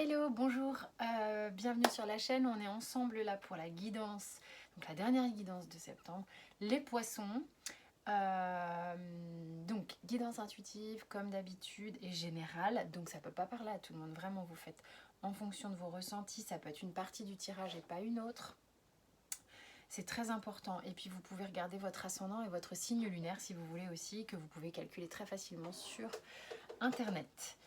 Hello, bonjour, bienvenue sur la chaîne. On est ensemble là pour la guidance, donc la dernière guidance de septembre, les poissons. Donc guidance intuitive comme d'habitude et générale, donc ça peut pas parler à tout le monde. Vraiment, vous faites en fonction de vos ressentis. Ça peut être une partie du tirage et pas une autre. C'est très important. Et puis vous pouvez regarder votre ascendant et votre signe lunaire si vous voulez aussi, que vous pouvez calculer très facilement sur internet.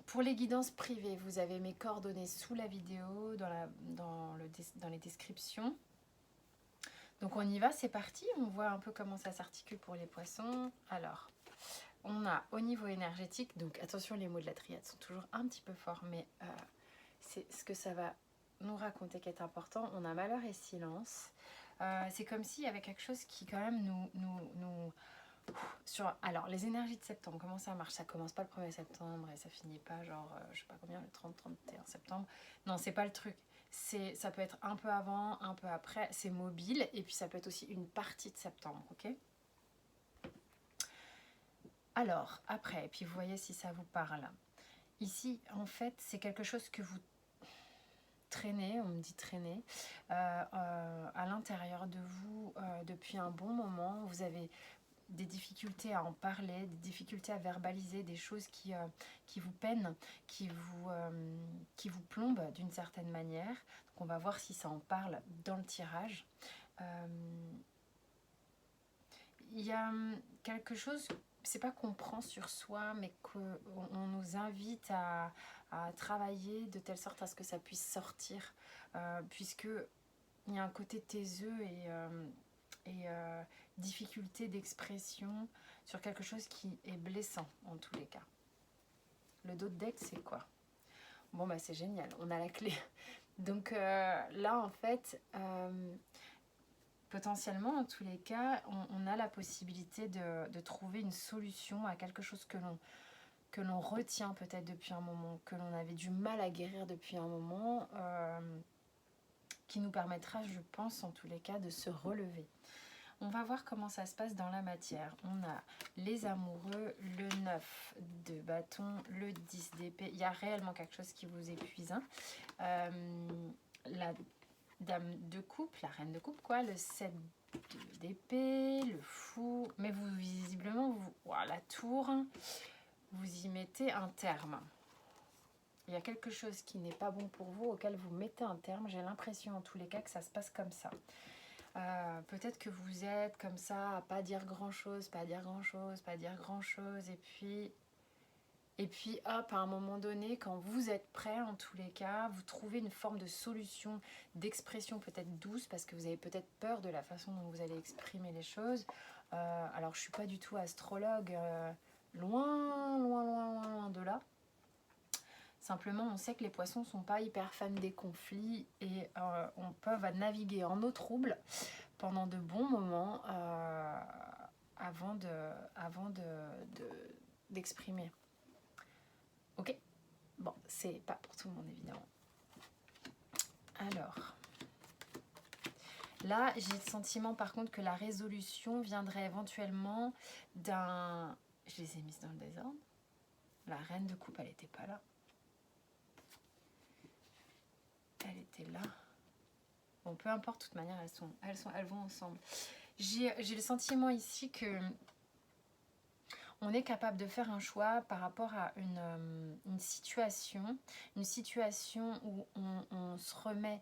Pour les guidances privées, vous avez mes coordonnées sous la vidéo, dans les descriptions. Donc on y va, c'est parti. On voit un peu comment ça s'articule pour les poissons. Alors, on a au niveau énergétique, donc attention, les mots de la triade sont toujours un petit peu forts, mais c'est ce que ça va nous raconter qui est important. On a malheur et silence. C'est comme s'il y avait quelque chose qui quand même nous alors, les énergies de septembre, comment ça marche? Ça commence pas le 1er septembre et ça finit pas genre, je sais pas combien, le 30-31 septembre. Non, c'est pas le truc. Ça peut être un peu avant, un peu après, c'est mobile et puis ça peut être aussi une partie de septembre, ok? Alors, après, et puis vous voyez si ça vous parle. Ici, en fait, c'est quelque chose que vous traînez, on me dit traîner, à l'intérieur de vous depuis un bon moment. Vous avez des difficultés à en parler, des difficultés à verbaliser, des choses qui vous peinent, qui vous plombent d'une certaine manière. Donc on va voir si ça en parle dans le tirage. Il y a quelque chose, c'est pas qu'on prend sur soi, mais qu'on nous invite à travailler de telle sorte à ce que ça puisse sortir, puisque il y a un côté taiseux et difficulté d'expression sur quelque chose qui est blessant en tous les cas. Le dos de deck, c'est quoi? Bon, bah c'est génial, on a la clé. Donc là, en fait, potentiellement, en tous les cas, on a la possibilité de trouver une solution à quelque chose que l'on retient peut-être depuis un moment, que l'on avait du mal à guérir depuis un moment, qui nous permettra, je pense, en tous les cas, de se relever. On va voir comment ça se passe dans la matière. On a les amoureux, le 9 de bâton, le 10 d'épée. Il y a réellement quelque chose qui vous épuise. Hein. La dame de coupe, la reine de coupe, quoi. Le 7 d'épée, le fou. Mais vous, visiblement, la tour, vous y mettez un terme. Il y a quelque chose qui n'est pas bon pour vous, auquel vous mettez un terme. J'ai l'impression, en tous les cas, que ça se passe comme ça. Peut-être que vous êtes comme ça à pas dire grand chose, pas dire grand chose, pas dire grand chose, et puis hop, à un moment donné, quand vous êtes prêt, en tous les cas, vous trouvez une forme de solution, d'expression peut-être douce, parce que vous avez peut-être peur de la façon dont vous allez exprimer les choses. Alors je suis pas du tout astrologue, loin de là. Simplement, on sait que les poissons sont pas hyper fans des conflits et on peut naviguer en eau trouble pendant de bons moments avant d'exprimer. Ok. Bon, c'est pas pour tout le monde évidemment. Alors, là, j'ai le sentiment par contre que la résolution viendrait éventuellement d'un... Je les ai mises dans le désordre. La reine de coupe, elle n'était pas là. Elle était là. Bon, peu importe, de toute manière, elles vont ensemble. J'ai le sentiment ici que on est capable de faire un choix par rapport à une situation où on se remet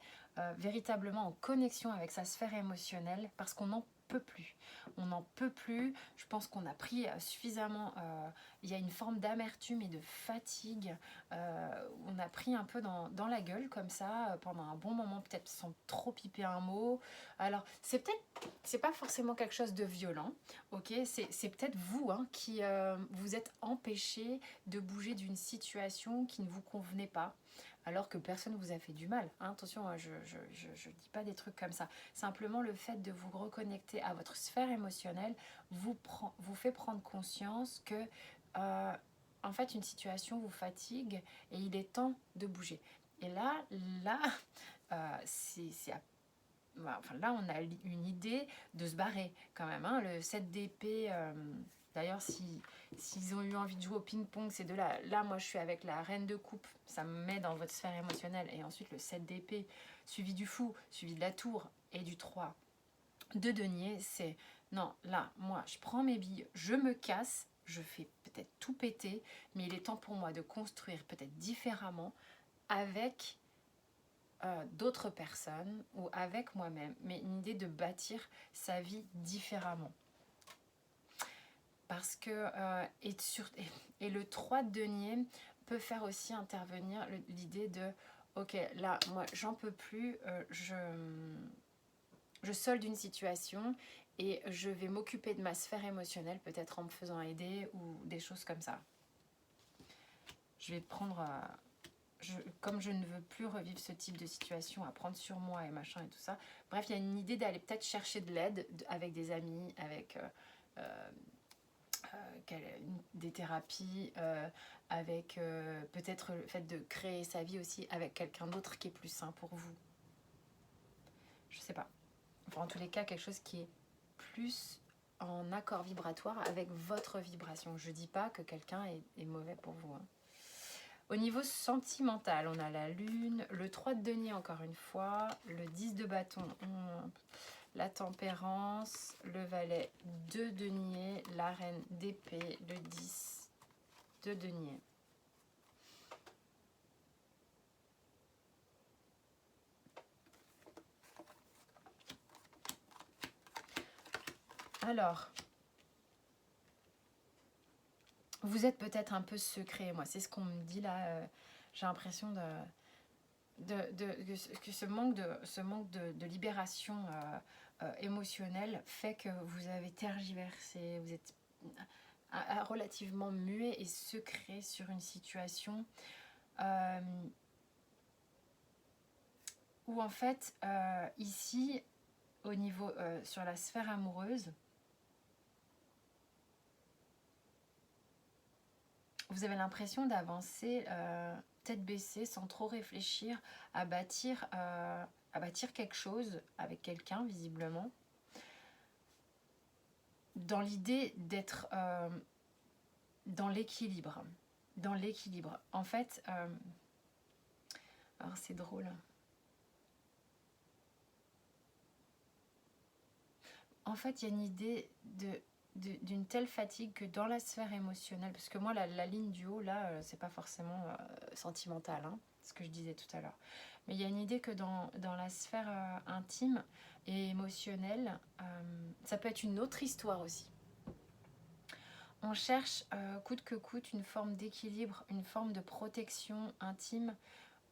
véritablement en connexion avec sa sphère émotionnelle parce qu'on n'en peut plus. On n'en peut plus. Je pense qu'on a pris suffisamment. Il y a une forme d'amertume et de fatigue. On a pris un peu dans la gueule comme ça pendant un bon moment, peut-être sans trop piper un mot. Alors, c'est pas forcément quelque chose de violent. Ok, c'est peut-être vous qui vous êtes empêché de bouger d'une situation qui ne vous convenait pas, alors que personne ne vous a fait du mal. Hein, attention, je dis pas des trucs comme ça. Simplement, le fait de vous reconnecter à votre sphère émotionnelle vous fait prendre conscience que, en fait, une situation vous fatigue et il est temps de bouger. Et là, enfin, là, on a une idée de se barrer quand même. Hein. Le 7 d'épée, D'ailleurs, s'ils ont eu envie de jouer au ping-pong, c'est de là. Là, moi, je suis avec la reine de coupe. Ça me met dans votre sphère émotionnelle. Et ensuite, le 7 d'épée, suivi du fou, suivi de la tour et du 3 de denier. C'est, non, là, moi, je prends mes billes, je me casse, je fais peut-être tout péter, mais il est temps pour moi de construire peut-être différemment avec d'autres personnes ou avec moi-même. Mais une idée de bâtir sa vie différemment. Parce que et le 3 de denier peut faire aussi intervenir l'idée de ok, là moi j'en peux plus, je solde une situation et je vais m'occuper de ma sphère émotionnelle, peut-être en me faisant aider ou des choses comme ça. Je vais prendre comme je ne veux plus revivre ce type de situation, à prendre sur moi et machin et tout ça. Bref, il y a une idée d'aller peut-être chercher de l'aide avec des amis, avec des thérapies, avec peut-être le fait de créer sa vie aussi avec quelqu'un d'autre qui est plus sain pour vous. Je sais pas. Enfin, en tous les cas, quelque chose qui est plus en accord vibratoire avec votre vibration. Je dis pas que quelqu'un est mauvais pour vous. Hein. Au niveau sentimental, on a la lune, le 3 de denier encore une fois, le 10 de bâton, la tempérance, le valet de denier, la reine d'épée, le 10 de denier. Alors, vous êtes peut-être un peu secret, moi c'est ce qu'on me dit là, j'ai l'impression que ce manque de libération émotionnelle fait que vous avez tergiversé, vous êtes relativement muet et secret sur une situation où en fait ici au niveau sur la sphère amoureuse, vous avez l'impression d'avancer tête baissée sans trop réfléchir à bâtir quelque chose avec quelqu'un visiblement, dans l'idée d'être dans l'équilibre. En fait, alors c'est drôle. En fait, il y a une idée d'une telle fatigue que dans la sphère émotionnelle, parce que moi la ligne du haut là c'est pas forcément sentimental, hein, ce que je disais tout à l'heure, mais il y a une idée que dans la sphère intime et émotionnelle, ça peut être une autre histoire aussi. On cherche coûte que coûte une forme d'équilibre, une forme de protection intime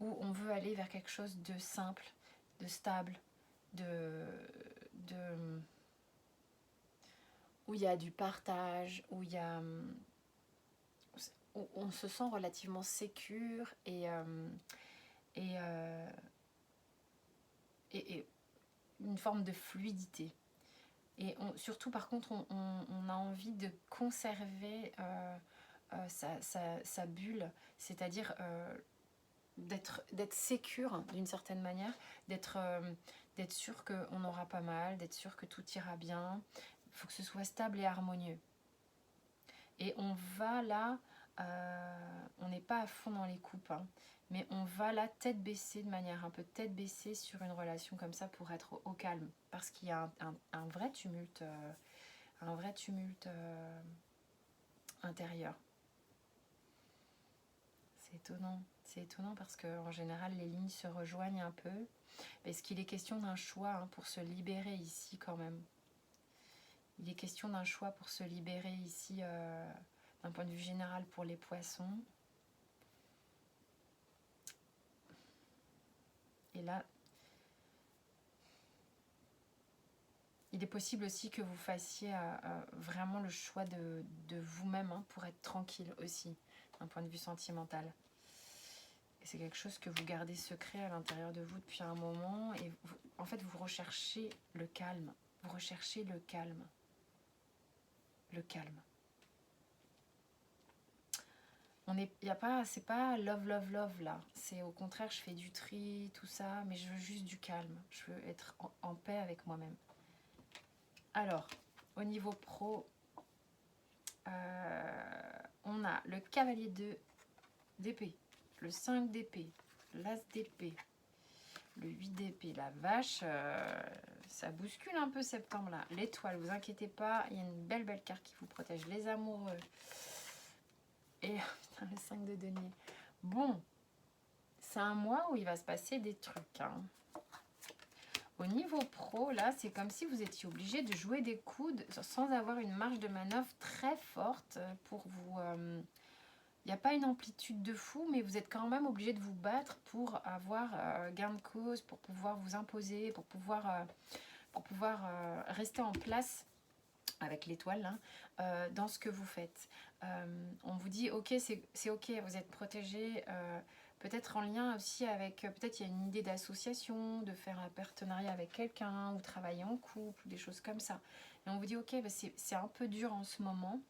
où on veut aller vers quelque chose de simple, de stable, où il y a du partage, où on se sent relativement sécure et une forme de fluidité. Et surtout, par contre, on a envie de conserver sa bulle, c'est-à-dire d'être sécure d'une certaine manière, d'être sûr qu'on n'aura pas mal, d'être sûr que tout ira bien. Il faut que ce soit stable et harmonieux. Et on va là, on n'est pas à fond dans les coupes, hein, mais on va là tête baissée, de manière un peu tête baissée sur une relation comme ça pour être au calme. Parce qu'il y a un vrai tumulte, intérieur. C'est étonnant parce qu'en général les lignes se rejoignent un peu. Est-ce qu'il est question d'un choix pour se libérer ici quand même? Il est question d'un choix pour se libérer ici d'un point de vue général pour les poissons. Et là, il est possible aussi que vous fassiez vraiment le choix de vous-même pour être tranquille aussi, d'un point de vue sentimental. Et c'est quelque chose que vous gardez secret à l'intérieur de vous depuis un moment. Et en fait, vous recherchez le calme. Vous recherchez le calme. Le calme. C'est pas love, love, love là. C'est au contraire, je fais du tri, tout ça, mais je veux juste du calme. Je veux être en paix avec moi-même. Alors, au niveau pro, On a le cavalier d'épée, le 5 d'épée, l'as d'épée, le 8 d'épée, la vache, ça bouscule un peu septembre là. L'étoile, vous inquiétez pas, il y a une belle carte qui vous protège, les amoureux. Et putain, le 5 de denier. Bon, c'est un mois où il va se passer des trucs. Hein. Au niveau pro, là, c'est comme si vous étiez obligé de jouer des coudes sans avoir une marge de manœuvre très forte pour vous... Il n'y a pas une amplitude de fou, mais vous êtes quand même obligé de vous battre pour avoir gain de cause, pour pouvoir vous imposer, pour pouvoir rester en place avec l'étoile dans ce que vous faites. On vous dit, ok, c'est ok, vous êtes protégé, peut-être en lien aussi avec, peut-être il y a une idée d'association, de faire un partenariat avec quelqu'un, ou travailler en couple, ou des choses comme ça. Et on vous dit, ok, bah c'est un peu dur en ce moment,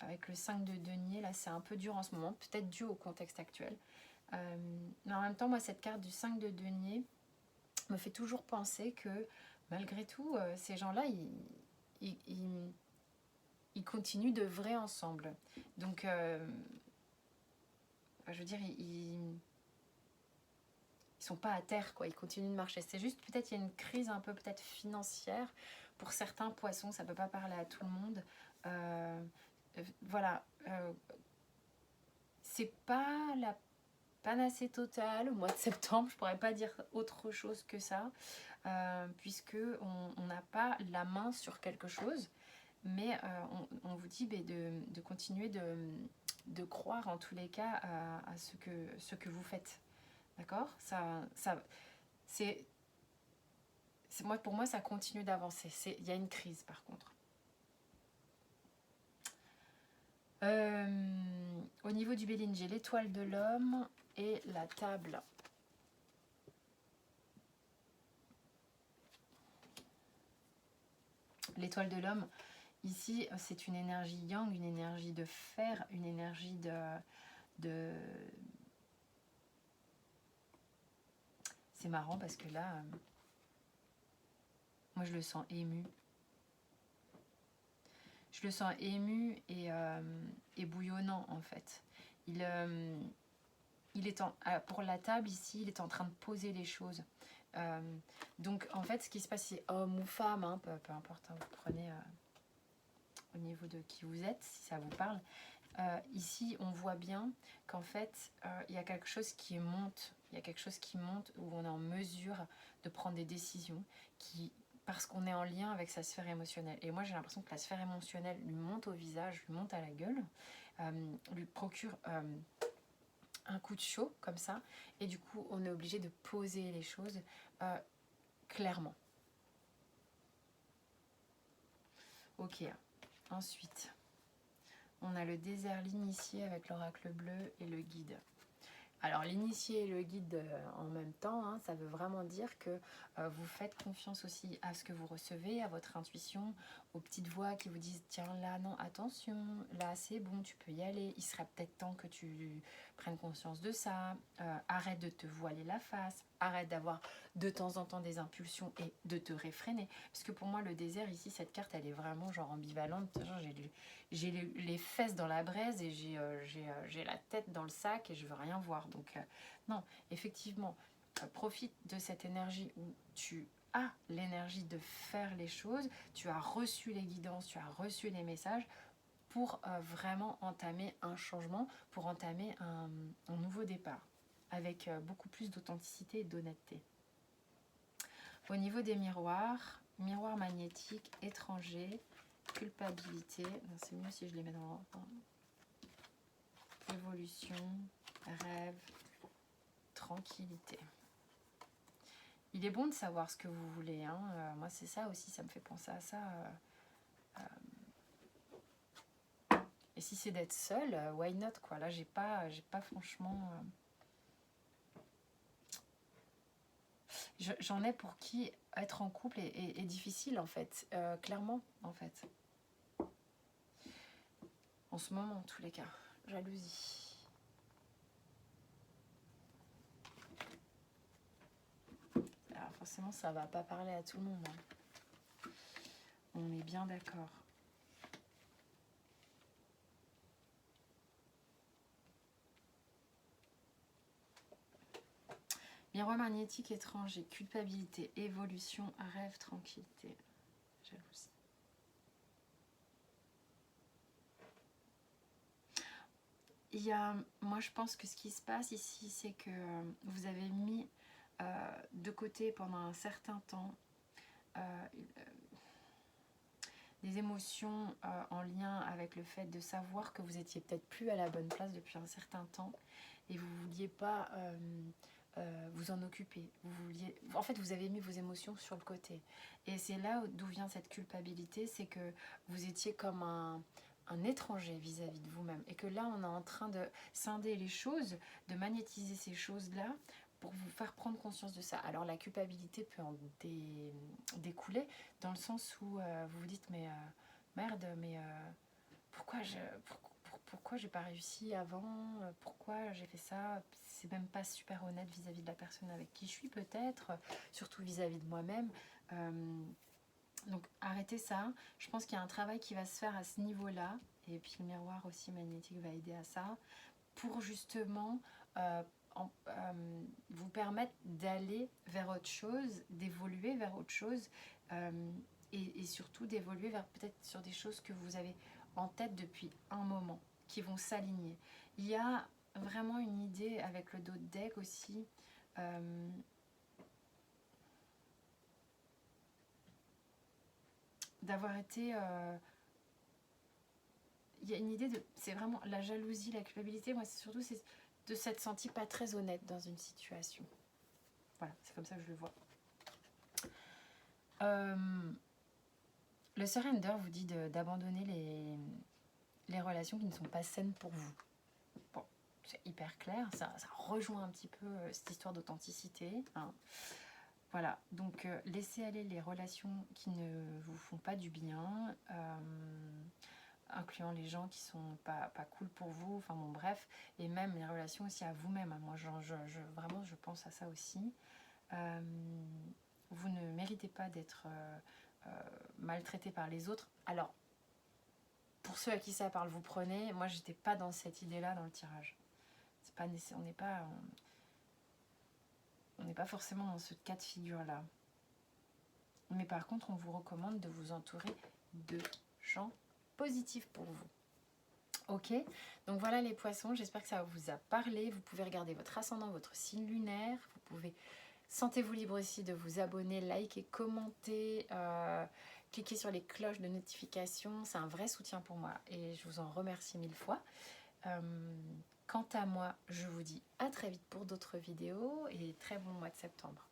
avec le 5 de denier, là c'est un peu dur en ce moment, peut-être dû au contexte actuel. Mais en même temps, moi cette carte du 5 de denier me fait toujours penser que malgré tout, ces gens-là, ils continuent de vrai ensemble. Donc, je veux dire, ils sont pas à terre, quoi. Ils continuent de marcher. C'est juste, peut-être, il y a une crise un peu peut-être financière. Pour certains poissons, ça peut pas parler à tout le monde. Voilà. C'est pas la panacée totale au mois de septembre. Je pourrais pas dire autre chose que ça. Puisque on n'a pas la main sur quelque chose. Mais on vous dit de continuer de croire en tous les cas à ce que vous faites. D'accord, pour moi, ça continue d'avancer. Il y a une crise par contre. Au niveau du Béline, j'ai l'étoile de l'homme et la table. L'étoile de l'homme, ici, c'est une énergie yang, une énergie de fer, une énergie de... C'est marrant parce que là, moi je le sens ému. Je le sens ému et bouillonnant en fait. Il est pour la table ici, il est en train de poser les choses. Donc en fait, ce qui se passe, c'est homme ou femme, hein, peu importe, hein, vous prenez au niveau de qui vous êtes, si ça vous parle. Ici, on voit bien qu'en fait, il y a quelque chose qui monte. Il y a quelque chose qui monte où on est en mesure de prendre des décisions parce qu'on est en lien avec sa sphère émotionnelle. Et moi, j'ai l'impression que la sphère émotionnelle lui monte au visage, lui monte à la gueule, lui procure un coup de chaud comme ça. Et du coup, on est obligé de poser les choses clairement. Ok, ensuite, on a le désert, l'initié avec l'oracle bleu et le guide. Alors l'initié et le guide en même temps, hein, ça veut vraiment dire que vous faites confiance aussi à ce que vous recevez, à votre intuition, aux petites voix qui vous disent tiens là non attention, là c'est bon, tu peux y aller, il serait peut-être temps que tu prennes conscience de ça, arrête de te voiler la face, arrête d'avoir de temps en temps des impulsions et de te réfréner. Parce que pour moi le désert ici, cette carte elle est vraiment genre ambivalente, genre, j'ai les fesses dans la braise et j'ai la tête dans le sac et je veux rien voir. Donc non, effectivement, profite de cette énergie où tu as l'énergie de faire les choses, tu as reçu les guidances, tu as reçu les messages pour vraiment entamer un changement, pour entamer un nouveau départ avec beaucoup plus d'authenticité et d'honnêteté. Au niveau des miroirs, miroir magnétique, étranger, culpabilité, c'est mieux si je les mets dans l'ordre. Évolution, rêve, tranquillité. Il est bon de savoir ce que vous voulez. Hein. Moi, c'est ça aussi, ça me fait penser à ça. Et si c'est d'être seul, why not quoi. Là, j'ai pas franchement. J'en ai pour qui être en couple est difficile en fait, clairement en fait. En ce moment, en tous les cas, jalousie. Alors forcément, ça va pas parler à tout le monde. Hein. On est bien d'accord. Miroir magnétique étranger, culpabilité, évolution, rêve, tranquillité, jalousie. Moi je pense que ce qui se passe ici, c'est que vous avez mis de côté pendant un certain temps des émotions en lien avec le fait de savoir que vous étiez peut-être plus à la bonne place depuis un certain temps et vous ne vouliez pas vous en occuper. En fait, vous avez mis vos émotions sur le côté. Et c'est là d'où vient cette culpabilité, c'est que vous étiez comme un étranger vis-à-vis de vous-même. Et que là, on est en train de scinder les choses, de magnétiser ces choses-là pour vous faire prendre conscience de ça. Alors la culpabilité peut en découler dans le sens où vous vous dites mais merde, mais pourquoi j'ai pas réussi avant, pourquoi j'ai fait ça, c'est même pas super honnête vis-à-vis de la personne avec qui je suis peut-être, surtout vis-à-vis de moi-même. Donc arrêtez ça, je pense qu'il y a un travail qui va se faire à ce niveau-là, et puis le miroir aussi magnétique va aider à ça, pour justement vous permettre d'aller vers autre chose, d'évoluer vers autre chose, et surtout d'évoluer vers peut-être sur des choses que vous avez en tête depuis un moment, qui vont s'aligner. Il y a vraiment une idée avec le dos de deck aussi, d'avoir été... il y a une idée de... C'est vraiment la jalousie, la culpabilité, moi c'est surtout de s'être senti pas très honnête dans une situation. Voilà, c'est comme ça que je le vois. Le surrender vous dit d'abandonner les relations qui ne sont pas saines pour vous. Bon, c'est hyper clair, ça rejoint un petit peu cette histoire d'authenticité. Hein. Voilà, donc laissez aller les relations qui ne vous font pas du bien, incluant les gens qui sont pas cool pour vous, enfin bon bref, et même les relations aussi à vous-même. Moi vraiment je pense à ça aussi. Vous ne méritez pas d'être maltraité par les autres. Alors, pour ceux à qui ça parle, vous prenez. Moi, j'étais pas dans cette idée-là dans le tirage. C'est pas, on n'est pas forcément dans ce cas de figure-là. Mais par contre, on vous recommande de vous entourer de gens positifs pour vous. Ok, donc voilà les poissons, j'espère que ça vous a parlé. Vous pouvez regarder votre ascendant, votre signe lunaire. Vous pouvez, sentez-vous libre aussi de vous abonner, liker, commenter, cliquer sur les cloches de notification. C'est un vrai soutien pour moi et je vous en remercie 1000 fois. Quant à moi, je vous dis à très vite pour d'autres vidéos et très bon mois de septembre.